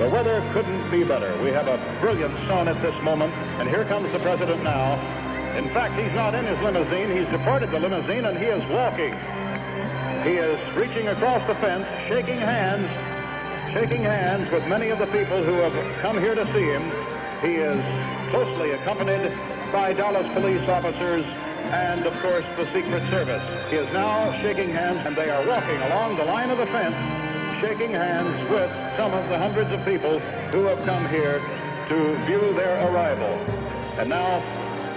The weather couldn't be better. We have a brilliant sun at this moment, and here comes the president now. In fact, he's not in his limousine. He's departed the limousine, and he is walking. He is reaching across the fence, shaking hands with many of the people who have come here to see him. He is closely accompanied by Dallas police officers and, of course, the Secret Service. He is now shaking hands, and they are walking along the line of the fence, shaking hands with some of the hundreds of people who have come here to view their arrival. And now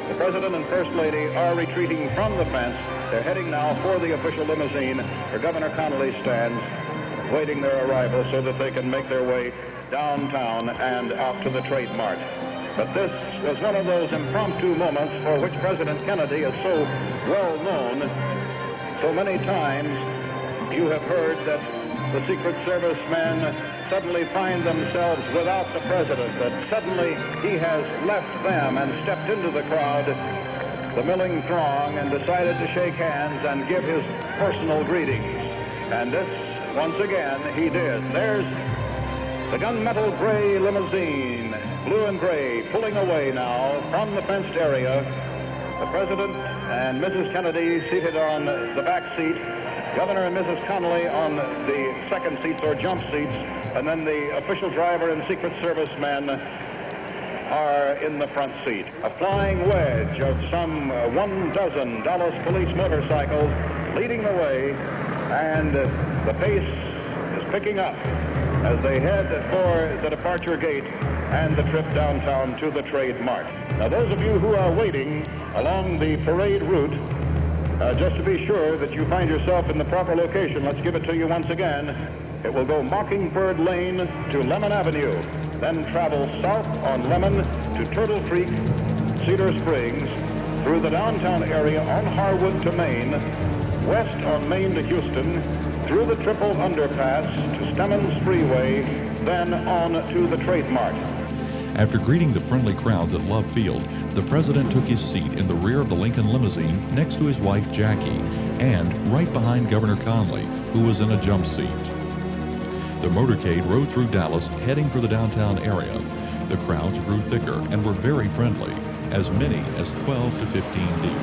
the President and First Lady are retreating from the fence. They're heading now for the official limousine where Governor Connolly stands, waiting their arrival so that they can make their way downtown and out to the Trade Mart. But this was one of those impromptu moments for which President Kennedy is so well known. So many times you have heard that the Secret Service men suddenly find themselves without the president, that suddenly he has left them and stepped into the crowd, the milling throng, and decided to shake hands and give his personal greetings. And this, once again, he did. There's the gunmetal gray limousine, blue and gray, pulling away now from the fenced area. The President and Mrs. Kennedy seated on the back seat, Governor and Mrs. Connolly on the second seats or jump seats, and then the official driver and Secret Service men are in the front seat. A flying wedge of some 12 Dallas police motorcycles leading the way, and the pace is picking up as they head for the departure gate and the trip downtown to the Trade Mart. Now, those of you who are waiting along the parade route, just to be sure that you find yourself in the proper location, let's give it to you once again. It will go Mockingbird Lane to Lemon Avenue, then travel south on Lemon to Turtle Creek, Cedar Springs, through the downtown area on Harwood to Maine, west on Maine to Houston, through the Triple Underpass to Stemmons Freeway, then on to the Trade Mart. After greeting the friendly crowds at Love Field, the president took his seat in the rear of the Lincoln limousine next to his wife Jackie, and right behind Governor Connolly, who was in a jump seat. The motorcade rode through Dallas, heading for the downtown area. The crowds grew thicker and were very friendly, as many as 12 to 15 deep.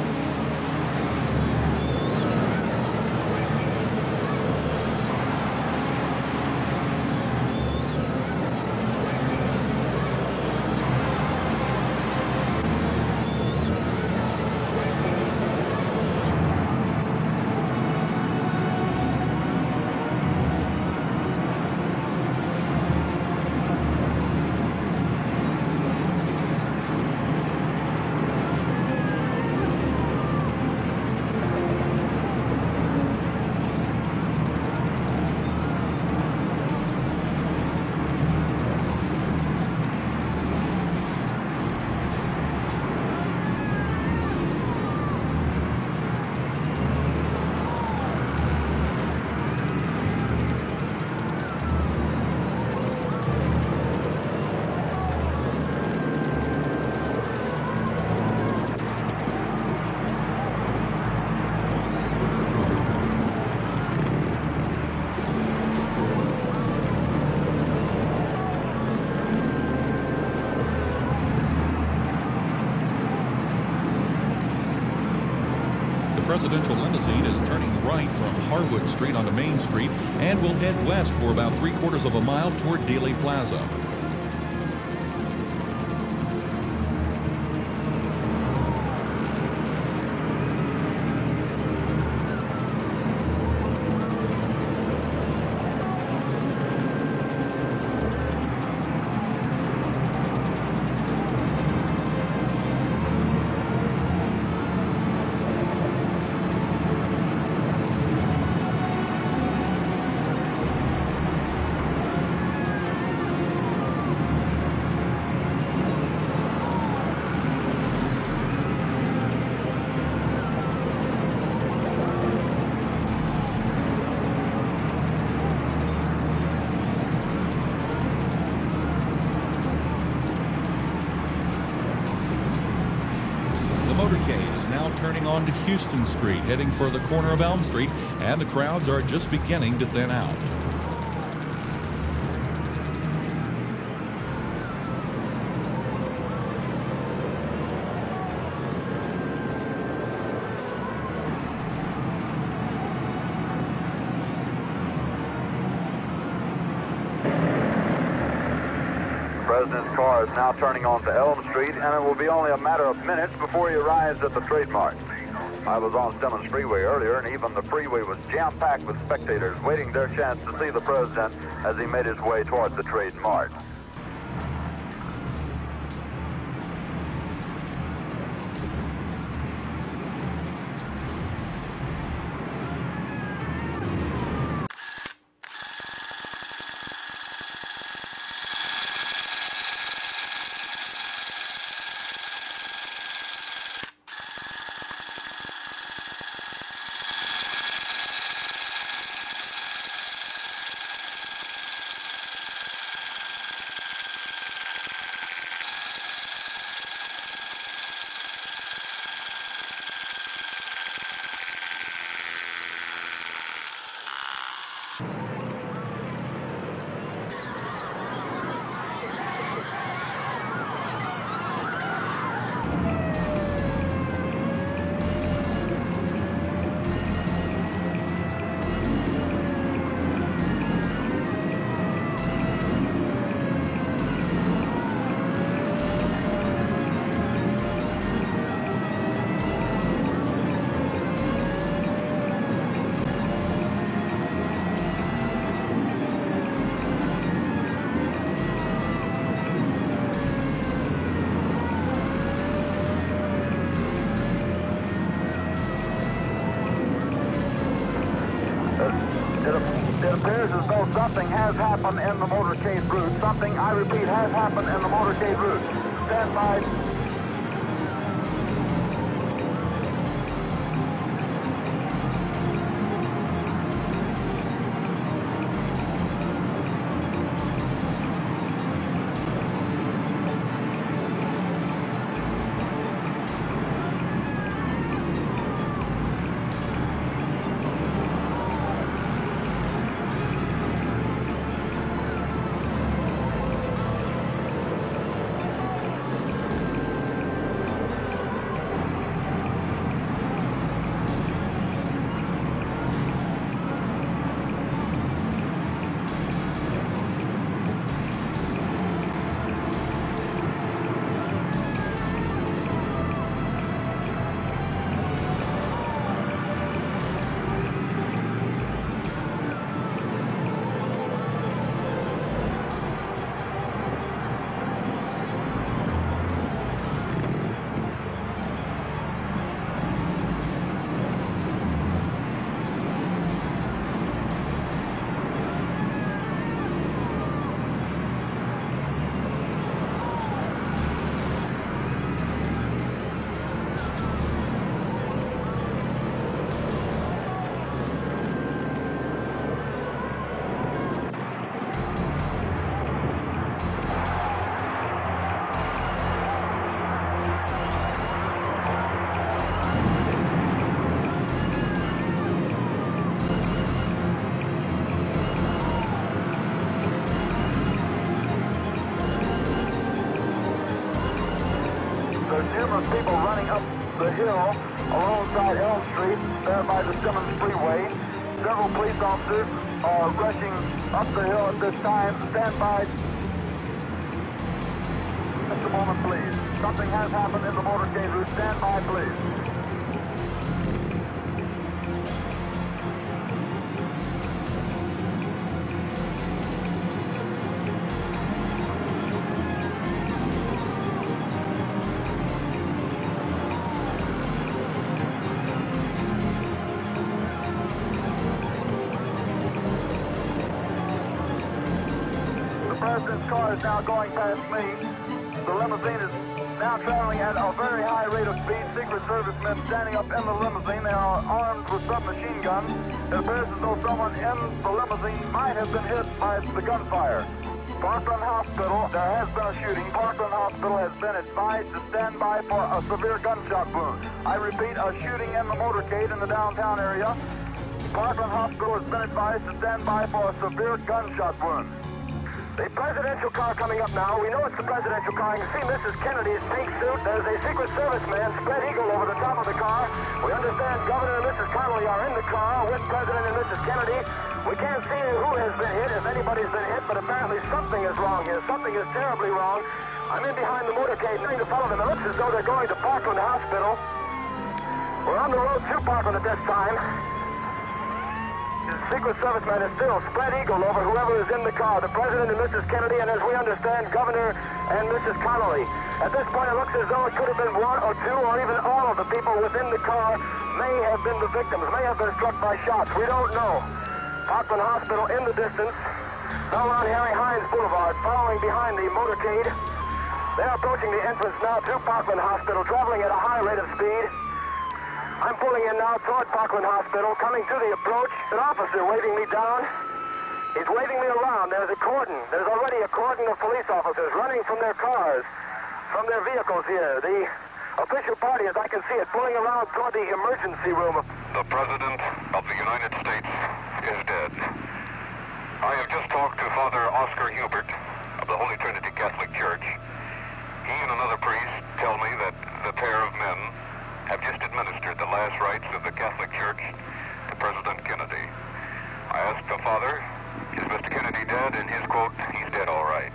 The presidential limousine is turning right from Harwood Street onto Main Street and will head west for about 3/4 of a mile toward Dealey Plaza. motorcade is now turning onto Houston Street, heading for the corner of Elm Street, and the crowds are just beginning to thin out. President's car is now turning onto Elm Street, and it will be only a matter of minutes before he arrives at the trademark. I was on Simmons Freeway earlier, and even the freeway was jam-packed with spectators waiting their chance to see the President as he made his way towards the trademark. It appears as though something has happened in the motorcade route. Something, I repeat, has happened in the motorcade route. Stand by. Numerous people running up the hill alongside Elm Street, there by the Simmons Freeway. Several police officers are rushing up the hill at this time. Stand by. Just a moment, please. Something has happened in the motorcade route. Stand by, please. The President's car is now going past me. The limousine is now traveling at a very high rate of speed. Secret Service men standing up in the limousine. They are armed with submachine guns. It appears as though someone in the limousine might have been hit by the gunfire. Parkland Hospital, there has been a shooting. Parkland Hospital has been advised to stand by for a severe gunshot wound. I repeat, a shooting in the motorcade in the downtown area. Parkland Hospital has been advised to stand by for a severe gunshot wound. The presidential car coming up now. We know it's the presidential car. You can see Mrs. Kennedy's pink suit. There's a Secret Service man, spread eagle, over the top of the car. We understand Governor and Mrs. Connolly are in the car with President and Mrs. Kennedy. We can't see who has been hit, if anybody's been hit, but apparently something is wrong here. Something is terribly wrong. I'm in behind the motorcade, trying to follow them. It looks as though they're going to Parkland Hospital. We're on the road to Parkland at this time. The Secret Service man is still spread eagle over whoever is in the car, the President and Mrs. Kennedy, and as we understand, Governor and Mrs. Connolly. At this point, it looks as though it could have been one or two or even all of the people within the car may have been the victims, may have been struck by shots. We don't know. Parkland Hospital in the distance, now on Harry Hines Boulevard, following behind the motorcade. They're approaching the entrance now to Parkland Hospital, traveling at a high rate of speed. I'm pulling in now toward Parkland Hospital, coming to the approach. An officer waving me down. He's waving me around. There's a cordon. There's already a cordon of police officers running from their cars, from their vehicles here. The official party, as I can see it, pulling around toward the emergency room. The President of the United States is dead. I have just talked to Father Oscar Hubert of the Holy Trinity Catholic Church. He and another priest tell me that the pair of men have just administered the last rites of the Catholic Church to President Kennedy. I asked the Father, is Mr. Kennedy dead? And his quote, he's dead all right.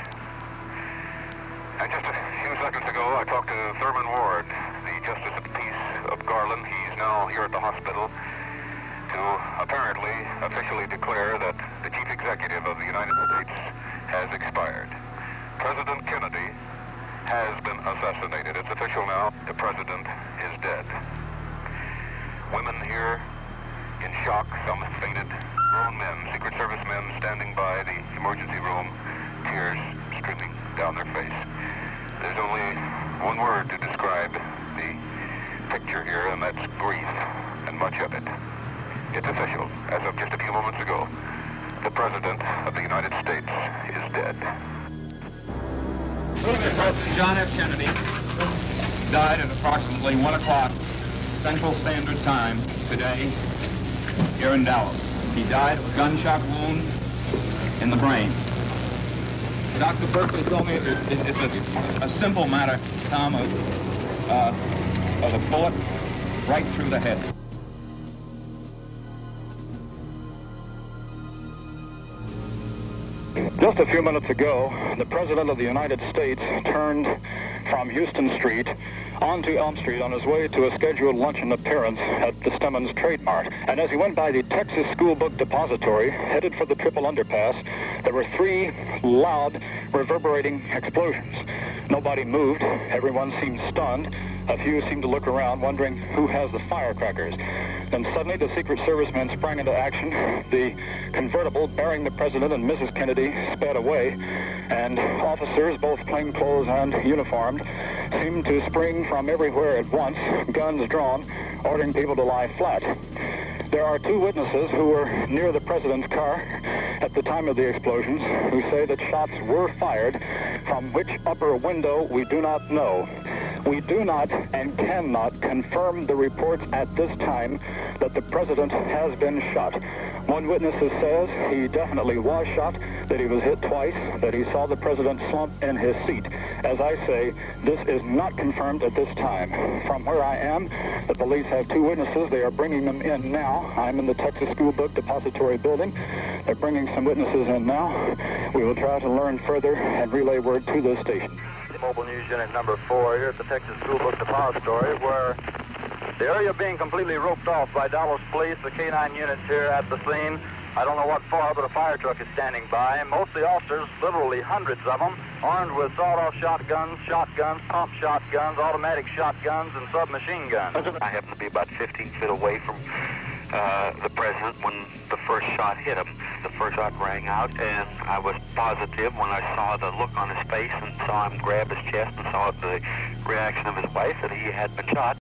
And just a few seconds ago, I talked to Thurman Ward, the Justice of the Peace of Garland. He's now here at the hospital to apparently officially declare that the Chief Executive of the United States has expired. President Kennedy has been assassinated. It's official now. The President is dead. Women here in shock, some have fainted. Grown men, Secret Service men standing by the emergency room, tears streaming down their face. There's only one word to describe the picture here, and that's grief, and much of it. It's official, as of just a few moments ago. The President of the United States is dead. President John F. Kennedy died at approximately 1 o'clock Central Standard Time today here in Dallas. He died of a gunshot wound in the brain. Dr. Berkeley told me it's a simple matter, Tom, of a bullet right through the head. Just a few minutes ago, the President of the United States turned from Houston Street onto Elm Street on his way to a scheduled luncheon appearance at the Stemmons Trade Mart. And as he went by the Texas School Book Depository, headed for the Triple Underpass, there were 3 loud, reverberating explosions. Nobody moved. Everyone seemed stunned. A few seemed to look around, wondering who has the firecrackers. Then suddenly the Secret Service men sprang into action. The convertible bearing the President and Mrs. Kennedy sped away, and officers, both plainclothes and uniformed, seemed to spring from everywhere at once, guns drawn, ordering people to lie flat. There are 2 witnesses who were near the President's car at the time of the explosions who say that shots were fired, from which upper window we do not know. We do not and cannot confirm the reports at this time that the President has been shot. One witness says he definitely was shot, that he was hit twice, that he saw the President slump in his seat. As I say, this is not confirmed at this time. From where I am, the police have 2 witnesses. They are bringing them in now. I'm in the Texas School Book Depository building. They're bringing some witnesses in now. We will try to learn further and relay word to the station. Mobile News Unit number 4 here at the Texas School Book Depository, where the area being completely roped off by Dallas Police, the K-9 units here at the scene. I don't know what for, but a fire truck is standing by. Most of the officers, literally hundreds of them, armed with sawed-off shotguns, pump shotguns, automatic shotguns, and submachine guns. I happened to be about 15 feet away from the President when the first shot hit him. The first shot rang out, and I was positive when I saw the look on his face and saw him grab his chest and saw the reaction of his wife that he had been shot.